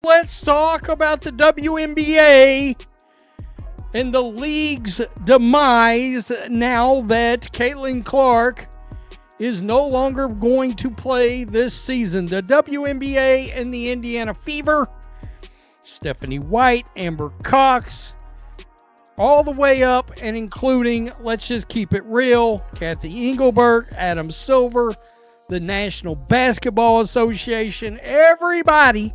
Let's talk about the WNBA and the league's demise now that Caitlin Clark is no longer going to play this season. The WNBA and the Indiana Fever, Stephanie White, Amber Cox, all the way up and including, let's just keep it real, Kathy Engelbert, Adam Silver, the National Basketball Association, everybody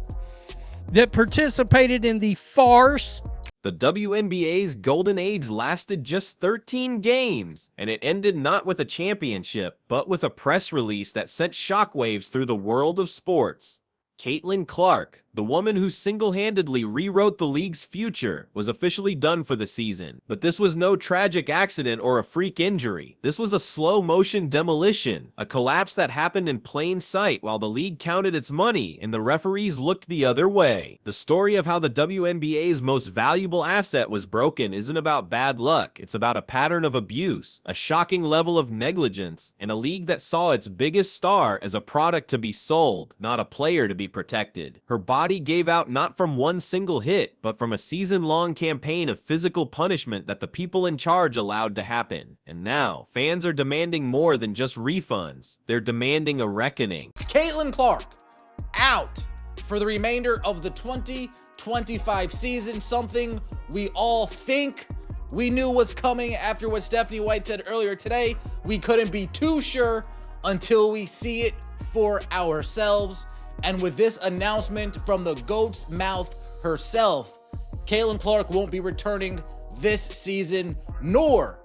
that participated in the farce. The WNBA's golden age lasted just 13 games, and it ended not with a championship, but with a press release that sent shockwaves through the world of sports. Caitlin Clark, the woman who single-handedly rewrote the league's future, was officially done for the season. But this was no tragic accident or a freak injury. This was a slow-motion demolition, a collapse that happened in plain sight while the league counted its money and the referees looked the other way. The story of how the WNBA's most valuable asset was broken isn't about bad luck. It's about a pattern of abuse, a shocking level of negligence, and a league that saw its biggest star as a product to be sold, not a player to be protected. Her body gave out not from one single hit, but from a season-long campaign of physical punishment that the people in charge allowed to happen. And now, fans are demanding more than just refunds. They're demanding a reckoning. Caitlin Clark, out for the remainder of the 2025 season, something we all think we knew was coming after what Stephanie White said earlier today. We couldn't be too sure until we see it for ourselves. And with this announcement from the GOAT's mouth herself, Caitlin Clark won't be returning this season, nor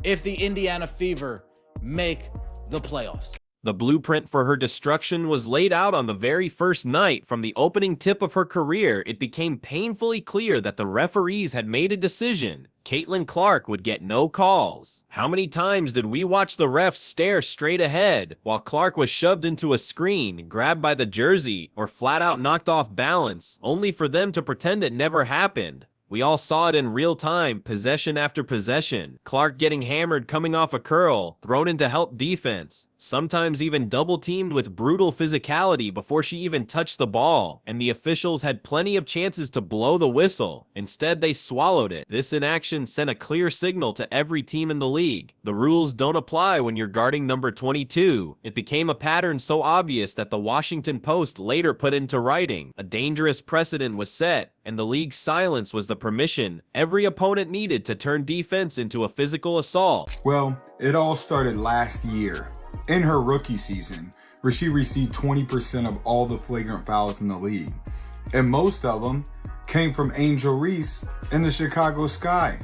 if the Indiana Fever make the playoffs. The blueprint for her destruction was laid out on the very first night. From the opening tip of her career, it became painfully clear that the referees had made a decision. Caitlin Clark would get no calls. How many times did we watch the refs stare straight ahead while Clark was shoved into a screen, grabbed by the jersey, or flat out knocked off balance, only for them to pretend it never happened? We all saw it in real time, possession after possession. Clark getting hammered coming off a curl, thrown into help defense, sometimes even double-teamed with brutal physicality before she even touched the ball, and the officials had plenty of chances to blow the whistle. Instead, they swallowed it. This inaction sent a clear signal to every team in the league. The rules don't apply when you're guarding number 22. It became a pattern so obvious that the Washington Post later put into writing. A dangerous precedent was set, and the league's silence was the permission every opponent needed to turn defense into a physical assault. Well, it all started last year, in her rookie season, where she received 20% of all the flagrant fouls in the league. And most of them came from Angel Reese in the Chicago Sky.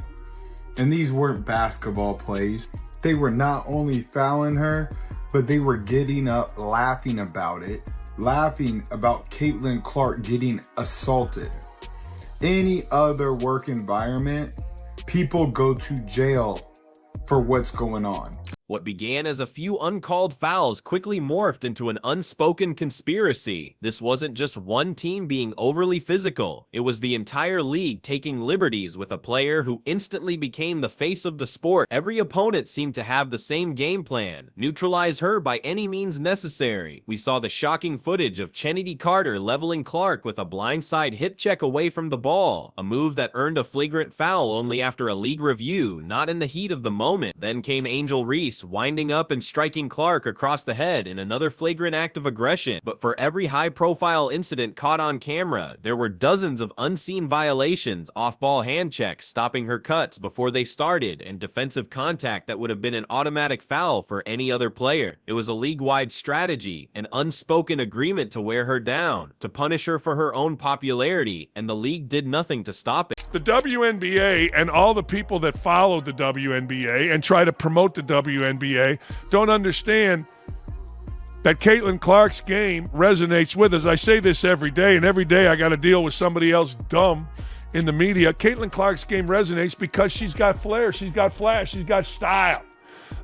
And these weren't basketball plays. They were not only fouling her, but they were getting up, laughing about it, laughing about Caitlin Clark getting assaulted. Any other work environment, people go to jail for what's going on. What began as a few uncalled fouls quickly morphed into an unspoken conspiracy. This wasn't just one team being overly physical. It was the entire league taking liberties with a player who instantly became the face of the sport. Every opponent seemed to have the same game plan: neutralize her by any means necessary. We saw the shocking footage of Chennedy Carter leveling Clark with a blindside hip check away from the ball, a move that earned a flagrant foul only after a league review, not in the heat of the moment. Then came Angel Reese, winding up and striking Clark across the head in another flagrant act of aggression. But for every high-profile incident caught on camera, there were dozens of unseen violations, off-ball hand checks, stopping her cuts before they started, and defensive contact that would have been an automatic foul for any other player. It was a league-wide strategy, an unspoken agreement to wear her down, to punish her for her own popularity, and the league did nothing to stop it. The WNBA and all the people that follow the WNBA and try to promote the WNBA don't understand that Caitlin Clark's game resonates with us. I say this every day, and every day I got to deal with somebody else dumb in the media. Caitlin Clark's game resonates because she's got flair, she's got flash, she's got style.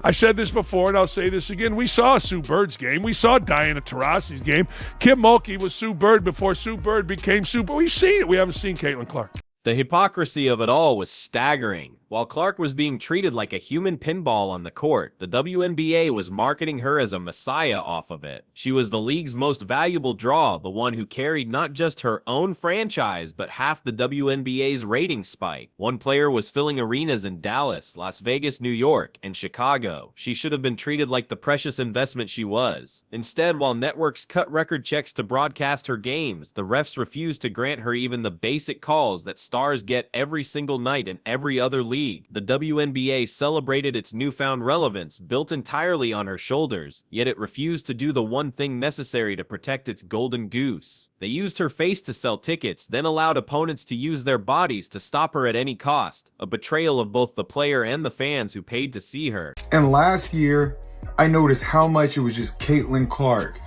I said this before, and I'll say this again. We saw Sue Bird's game. We saw Diana Taurasi's game. Kim Mulkey was Sue Bird before Sue Bird became Sue Bird. We've seen it. We haven't seen Caitlin Clark. The hypocrisy of it all was staggering. While Clark was being treated like a human pinball on the court, the WNBA was marketing her as a messiah off of it. She was the league's most valuable draw, the one who carried not just her own franchise, but half the WNBA's rating spike. One player was filling arenas in Dallas, Las Vegas, New York, and Chicago. She should have been treated like the precious investment she was. Instead, while networks cut record checks to broadcast her games, the refs refused to grant her even the basic calls that stars get every single night in every other league. The WNBA celebrated its newfound relevance, built entirely on her shoulders, yet it refused to do the one thing necessary to protect its golden goose. They used her face to sell tickets, then allowed opponents to use their bodies to stop her at any cost, a betrayal of both the player and the fans who paid to see her. And last year, I noticed how much it was just Caitlin Clark.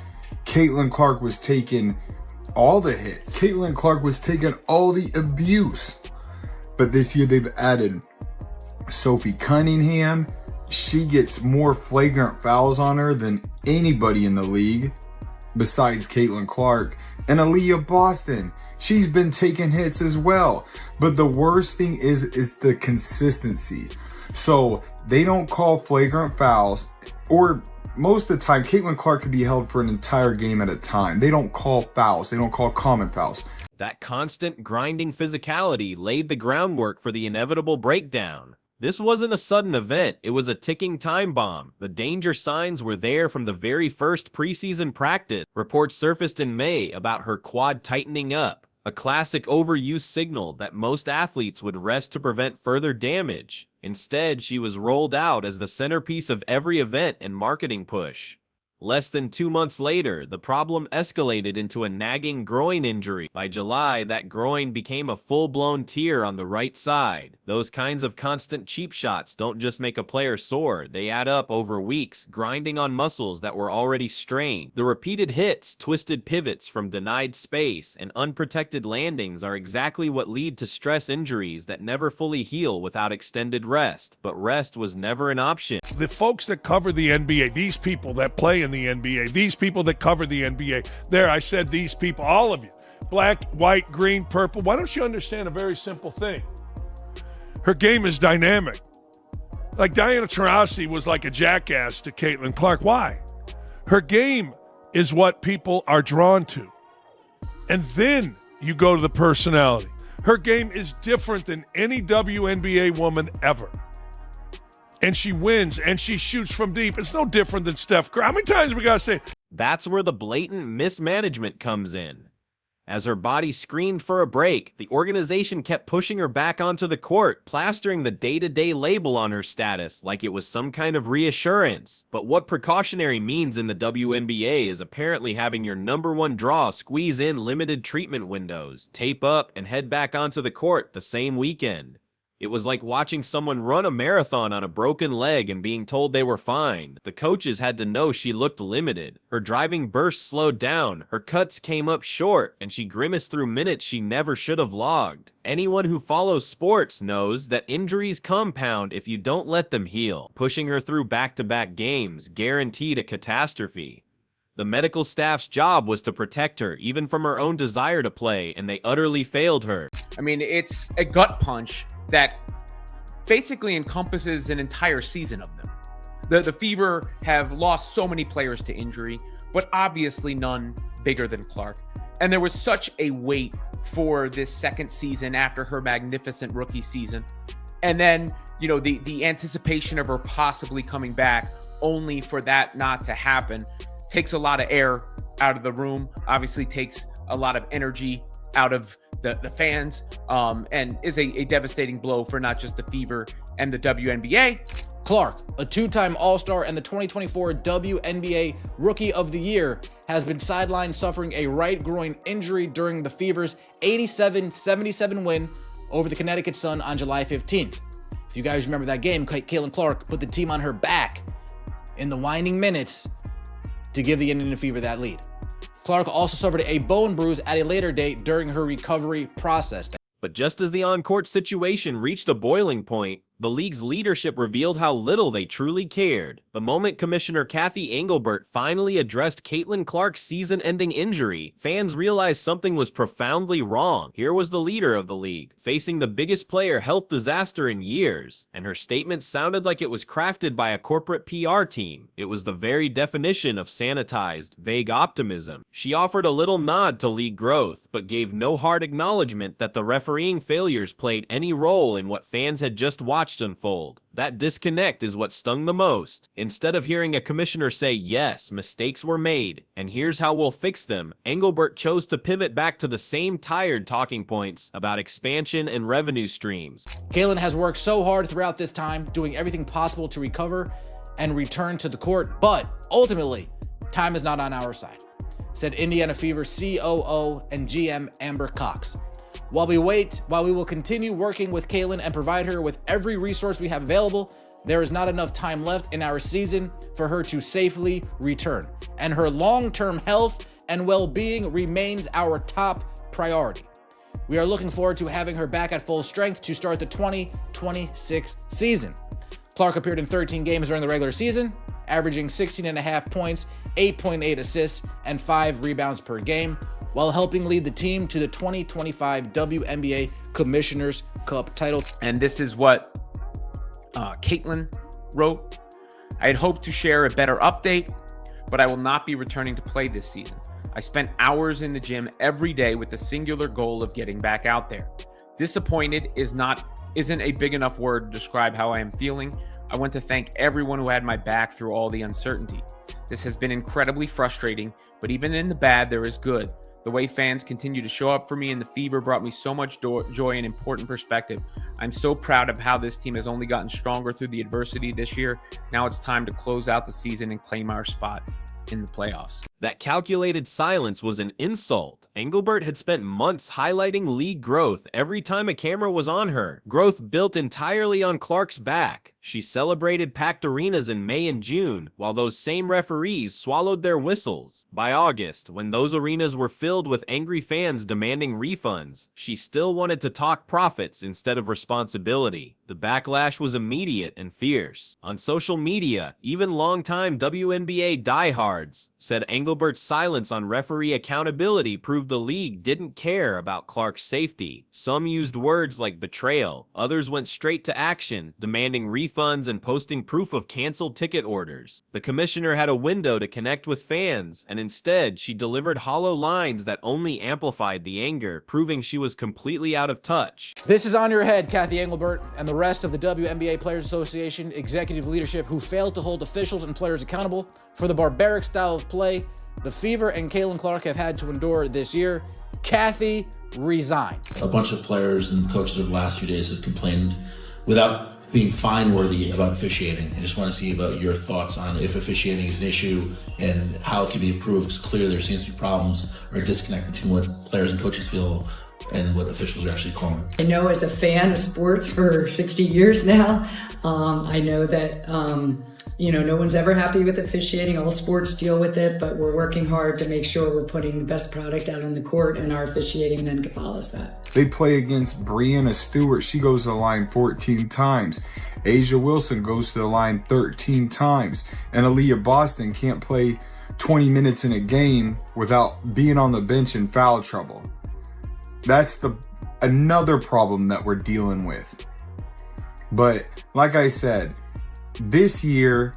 Caitlin Clark was taking all the hits. Caitlin Clark was taking all the abuse. But this year they've added Sophie Cunningham. She gets more flagrant fouls on her than anybody in the league besides Caitlin Clark. And Aaliyah Boston, she's been taking hits as well. But the worst thing is the consistency. So they don't call flagrant fouls, or most of the time Caitlin Clark could be held for an entire game at a time. They don't call fouls. They don't call common fouls. That constant grinding physicality laid the groundwork for the inevitable breakdown. This wasn't a sudden event, it was a ticking time bomb. The danger signs were there from the very first preseason practice. Reports surfaced in May about her quad tightening up, a classic overuse signal that most athletes would rest to prevent further damage. Instead, she was rolled out as the centerpiece of every event and marketing push. Less than 2 months later, the problem escalated into a nagging groin injury. By July, that groin became a full-blown tear on the right side. Those kinds of constant cheap shots don't just make a player sore, they add up over weeks, grinding on muscles that were already strained. The repeated hits, twisted pivots from denied space, and unprotected landings are exactly what lead to stress injuries that never fully heal without extended rest. But rest was never an option. The folks that cover the NBA, these people that play in the NBA, these people that cover the NBA, there, I said these people, all of you, black, white, green, purple, why don't you understand a very simple thing? Her game is dynamic. Like Diana Taurasi was like a jackass to Caitlin Clark. Why? Her game is what people are drawn to. And then you go to the personality. Her game is different than any WNBA woman ever. And she wins, and she shoots from deep. It's no different than Steph Curry. How many times we got to say? That's where the blatant mismanagement comes in. As her body screamed for a break, the organization kept pushing her back onto the court, plastering the day-to-day label on her status like it was some kind of reassurance. But what precautionary means in the WNBA is apparently having your #1 draw squeeze in limited treatment windows, tape up, and head back onto the court the same weekend. It was like watching someone run a marathon on a broken leg and being told they were fine. The coaches had to know she looked limited. Her driving burst slowed down, her cuts came up short, and she grimaced through minutes she never should have logged. Anyone who follows sports knows that injuries compound if you don't let them heal. Pushing her through back-to-back games guaranteed a catastrophe. The medical staff's job was to protect her, even from her own desire to play, and they utterly failed her. I mean, it's a gut punch that basically encompasses an entire season of them. The Fever have lost so many players to injury, but obviously none bigger than Clark. And there was such a wait for this second season after her magnificent rookie season. And then, you know, the anticipation of her possibly coming back, only for that not to happen, takes a lot of air out of the room, obviously takes a lot of energy out of the fans, and is a devastating blow for not just the Fever and the WNBA. Clark, a two-time All-Star and the 2024 WNBA Rookie of the Year, has been sidelined suffering a right groin injury during the Fever's 87-77 win over the Connecticut Sun on July 15th. If you guys remember that game, Caitlin Clark put the team on her back in the winding minutes to give the Indiana Fever that lead. Clark also suffered a bone bruise at a later date during her recovery process. But just as the on-court situation reached a boiling point, The league's leadership revealed how little they truly cared. The moment Commissioner Kathy Engelbert finally addressed Caitlin Clark's season-ending injury, fans realized something was profoundly wrong. Here was the leader of the league, facing the biggest player health disaster in years, and her statement sounded like it was crafted by a corporate PR team. It was the very definition of sanitized, vague optimism. She offered a little nod to league growth, but gave no hard acknowledgement that the refereeing failures played any role in what fans had just watched unfold. That disconnect is what stung the most. Instead of hearing a commissioner say, yes, mistakes were made, and here's how we'll fix them, Engelbert chose to pivot back to the same tired talking points about expansion and revenue streams. Caitlin has worked so hard throughout this time, doing everything possible to recover and return to the court, but ultimately, time is not on our side, said Indiana Fever COO and GM Amber Cox. While we will continue working with Caitlin and provide her with every resource we have available, there is not enough time left in our season for her to safely return, and her long-term health and well-being remains our top priority. We are looking forward to having her back at full strength to start the 2026 season. Clark appeared in 13 games during the regular season, averaging 16.5 points, 8.8 assists, and 5 rebounds per game, while helping lead the team to the 2025 WNBA Commissioner's Cup title. And this is what Caitlin wrote. I had hoped to share a better update, but I will not be returning to play this season. I spent hours in the gym every day with the singular goal of getting back out there. Disappointed isn't a big enough word to describe how I am feeling. I want to thank everyone who had my back through all the uncertainty. This has been incredibly frustrating, but even in the bad, there is good. The way fans continue to show up for me in the Fever brought me so much joy and important perspective. I'm so proud of how this team has only gotten stronger through the adversity this year. Now it's time to close out the season and claim our spot in the playoffs. That calculated silence was an insult. Engelbert had spent months highlighting league growth every time a camera was on her. Growth built entirely on Clark's back. She celebrated packed arenas in May and June, while those same referees swallowed their whistles. By August, when those arenas were filled with angry fans demanding refunds, she still wanted to talk profits instead of responsibility. The backlash was immediate and fierce. On social media, even longtime WNBA diehards said Engelbert's silence on referee accountability proved the league didn't care about Clark's safety. Some used words like betrayal. Others went straight to action, demanding refunds and posting proof of canceled ticket orders. The commissioner had a window to connect with fans, and instead, she delivered hollow lines that only amplified the anger, proving she was completely out of touch. This is on your head, Kathy Engelbert, and the rest of the WNBA Players Association executive leadership who failed to hold officials and players accountable for the barbaric style of play the Fever and Caitlin Clark have had to endure this year. Kathy, resign. A bunch of players and coaches over the last few days have complained without being fine-worthy about officiating. I just want to see about your thoughts on if officiating is an issue and how it can be improved. Because clearly there seems to be problems or a disconnect between what players and coaches feel and what officials are actually calling. I know as a fan of sports for 60 years now, I know that no one's ever happy with officiating. All sports deal with it, but we're working hard to make sure we're putting the best product out on the court, and our officiating then follows that. They play against Breanna Stewart. She goes to the line 14 times. Asia Wilson goes to the line 13 times. And Aaliyah Boston can't play 20 minutes in a game without being on the bench in foul trouble. That's another problem that we're dealing with. But like I said, this year,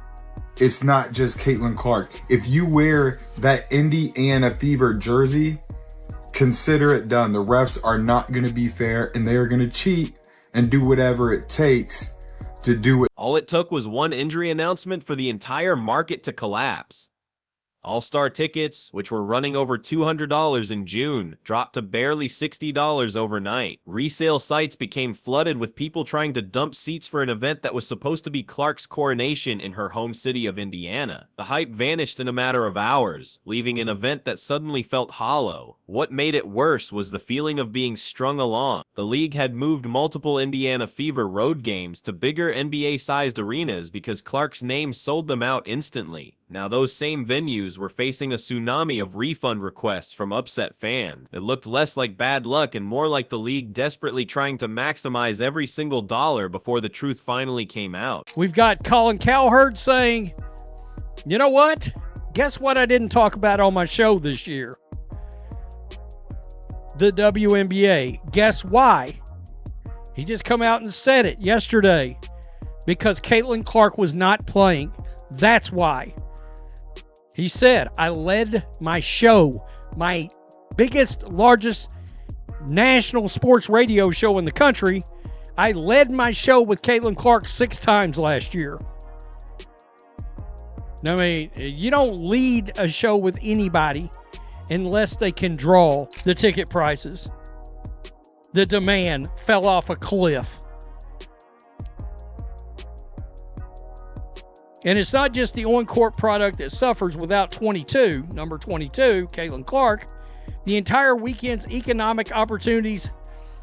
it's not just Caitlin Clark. If you wear that Indiana Fever jersey, consider it done. The refs are not going to be fair, and they are going to cheat and do whatever it takes to do it. All it took was one injury announcement for the entire market to collapse. All-Star tickets, which were running over $200 in June, dropped to barely $60 overnight. Resale sites became flooded with people trying to dump seats for an event that was supposed to be Clark's coronation in her home city of Indiana. The hype vanished in a matter of hours, leaving an event that suddenly felt hollow. What made it worse was the feeling of being strung along. The league had moved multiple Indiana Fever road games to bigger NBA-sized arenas because Clark's name sold them out instantly. Now those same venues were facing a tsunami of refund requests from upset fans. It looked less like bad luck and more like the league desperately trying to maximize every single dollar before the truth finally came out. We've got Colin Cowherd saying, you know what? Guess what I didn't talk about on my show this year? The WNBA. Guess why? He just come out and said it yesterday. Because Caitlin Clark was not playing. That's why. He said, I led my show, my biggest, largest national sports radio show in the country. I led my show with Caitlin Clark 6 times last year. I mean, you don't lead a show with anybody unless they can draw the ticket prices. The demand fell off a cliff. And it's not just the on-court product that suffers without 22, number 22, Caitlin Clark. The entire weekend's economic opportunities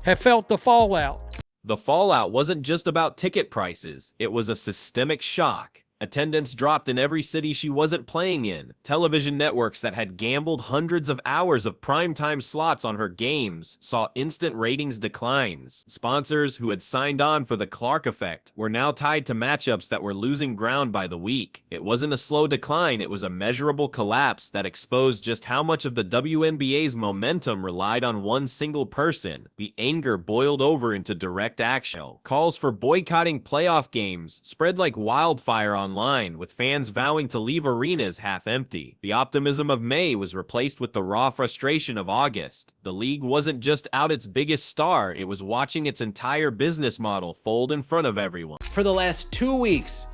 have felt the fallout. The fallout wasn't just about ticket prices. It was a systemic shock. Attendance dropped in every city she wasn't playing in. Television networks that had gambled hundreds of hours of primetime slots on her games saw instant ratings declines. Sponsors who had signed on for the Clark effect were now tied to matchups that were losing ground by the week. It wasn't a slow decline, it was a measurable collapse that exposed just how much of the WNBA's momentum relied on one single person. The anger boiled over into direct action. Calls for boycotting playoff games spread like wildfire online, with fans vowing to leave arenas half empty. The optimism of May was replaced with the raw frustration of August. The league wasn't just out its biggest star, it was watching its entire business model fold in front of everyone. For the last 2 weeks,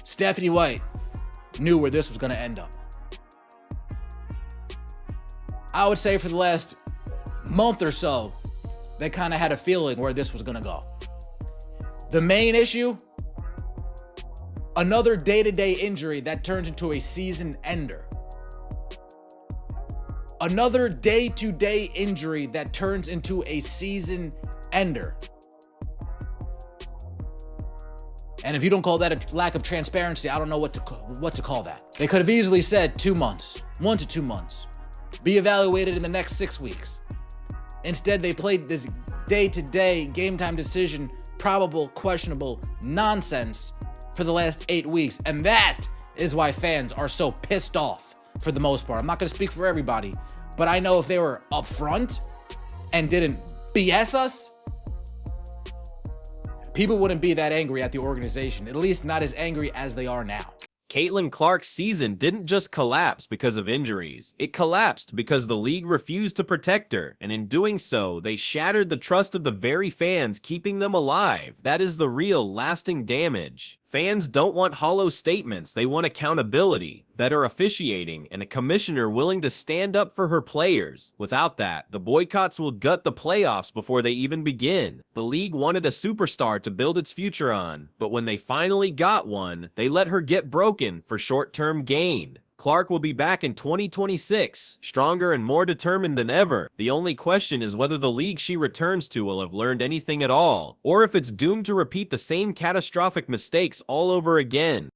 Stephanie White knew where this was going to end up. I would say for the last month or so, they kind of had a feeling where this was going to go. The main issue, another day-to-day injury that turns into a season ender. Another day-to-day injury that turns into a season ender. And if you don't call that a lack of transparency, I don't know what to call that. They could have easily said 2 months, 1 to 2 months. Be evaluated in the next 6 weeks. Instead, they played this day-to-day, game-time decision, probable, questionable nonsense for the last 8 weeks. And that is why fans are so pissed off for the most part. I'm not going to speak for everybody, but I know if they were upfront and didn't BS us, people wouldn't be that angry at the organization, at least not as angry as they are now. Caitlin Clark's season didn't just collapse because of injuries. It collapsed because the league refused to protect her, and in doing so, they shattered the trust of the very fans keeping them alive. That is the real, lasting damage. Fans don't want hollow statements, they want accountability, better officiating, and a commissioner willing to stand up for her players. Without that, the boycotts will gut the playoffs before they even begin. The league wanted a superstar to build its future on, but when they finally got one, they let her get broken for short-term gain. Clark will be back in 2026, stronger and more determined than ever. The only question is whether the league she returns to will have learned anything at all, or if it's doomed to repeat the same catastrophic mistakes all over again.